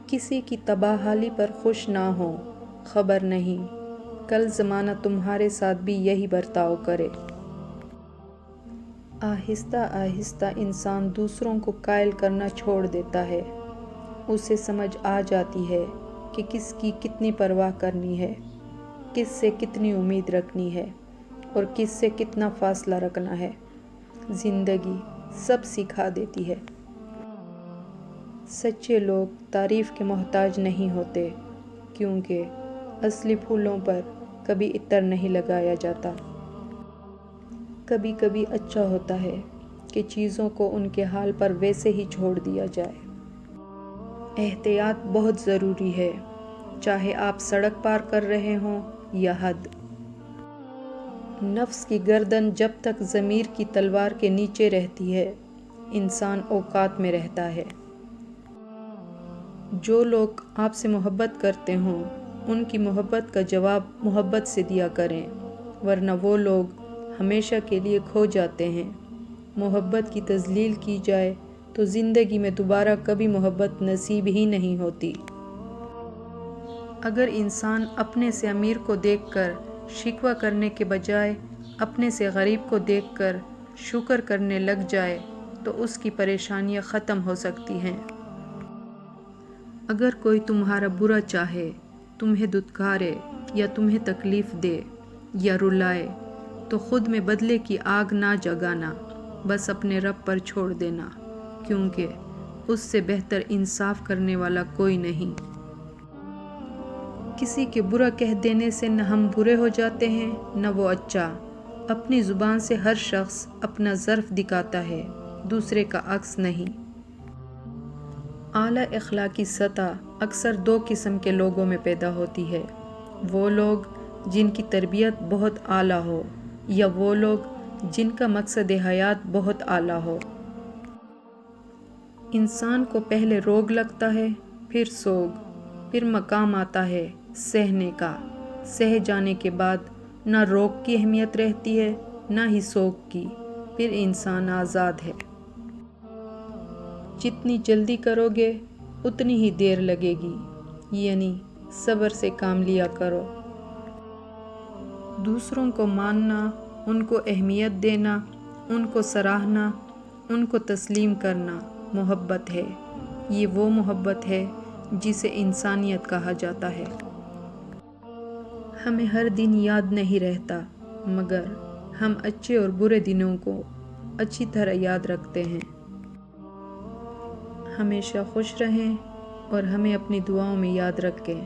کسی کی تباہ حالی پر خوش نہ ہو، خبر نہیں کل زمانہ تمہارے ساتھ بھی یہی برتاؤ کرے۔ آہستہ آہستہ انسان دوسروں کو قائل کرنا چھوڑ دیتا ہے۔ اسے سمجھ آ جاتی ہے کہ کس کی کتنی پرواہ کرنی ہے، کس سے کتنی امید رکھنی ہے اور کس سے کتنا فاصلہ رکھنا ہے۔ زندگی سب سکھا دیتی ہے۔ سچے لوگ تعریف کے محتاج نہیں ہوتے، کیونکہ اصلی پھولوں پر کبھی عطر نہیں لگایا جاتا۔ کبھی کبھی اچھا ہوتا ہے کہ چیزوں کو ان کے حال پر ویسے ہی چھوڑ دیا جائے۔ احتیاط بہت ضروری ہے، چاہے آپ سڑک پار کر رہے ہوں یا حد۔ نفس کی گردن جب تک ضمیر کی تلوار کے نیچے رہتی ہے، انسان اوقات میں رہتا ہے۔ جو لوگ آپ سے محبت کرتے ہوں، ان کی محبت کا جواب محبت سے دیا کریں، ورنہ وہ لوگ ہمیشہ کے لیے کھو جاتے ہیں۔ محبت کی تذلیل کی جائے تو زندگی میں دوبارہ کبھی محبت نصیب ہی نہیں ہوتی۔ اگر انسان اپنے سے امیر کو دیکھ کر شکوہ کرنے کے بجائے اپنے سے غریب کو دیکھ کر شکر کرنے لگ جائے تو اس کی پریشانیاں ختم ہو سکتی ہیں۔ اگر کوئی تمہارا برا چاہے، تمہیں دھتکارے یا تمہیں تکلیف دے یا رلائے تو خود میں بدلے کی آگ نہ جگانا، بس اپنے رب پر چھوڑ دینا، کیونکہ اس سے بہتر انصاف کرنے والا کوئی نہیں۔ کسی کے برا کہہ دینے سے نہ ہم برے ہو جاتے ہیں نہ وہ اچھا۔ اپنی زبان سے ہر شخص اپنا ظرف دکھاتا ہے، دوسرے کا عکس نہیں۔ اعلیٰ اخلاقی سطح اکثر دو قسم کے لوگوں میں پیدا ہوتی ہے: وہ لوگ جن کی تربیت بہت اعلیٰ ہو یا وہ لوگ جن کا مقصد حیات بہت اعلیٰ ہو۔ انسان کو پہلے روگ لگتا ہے، پھر سوگ، پھر مقام آتا ہے سہنے کا۔ سہ جانے کے بعد نہ روگ کی اہمیت رہتی ہے نہ ہی سوگ کی، پھر انسان آزاد ہے۔ جتنی جلدی کرو گے اتنی ہی دیر لگے گی، یعنی صبر سے کام لیا کرو۔ دوسروں کو ماننا، ان کو اہمیت دینا، ان کو سراہنا، ان کو تسلیم کرنا محبت ہے۔ یہ وہ محبت ہے جسے انسانیت کہا جاتا ہے۔ ہمیں ہر دن یاد نہیں رہتا، مگر ہم اچھے اور برے دنوں کو اچھی طرح یاد رکھتے ہیں۔ ہمیشہ خوش رہیں اور ہمیں اپنی دعاؤں میں یاد رکھیں۔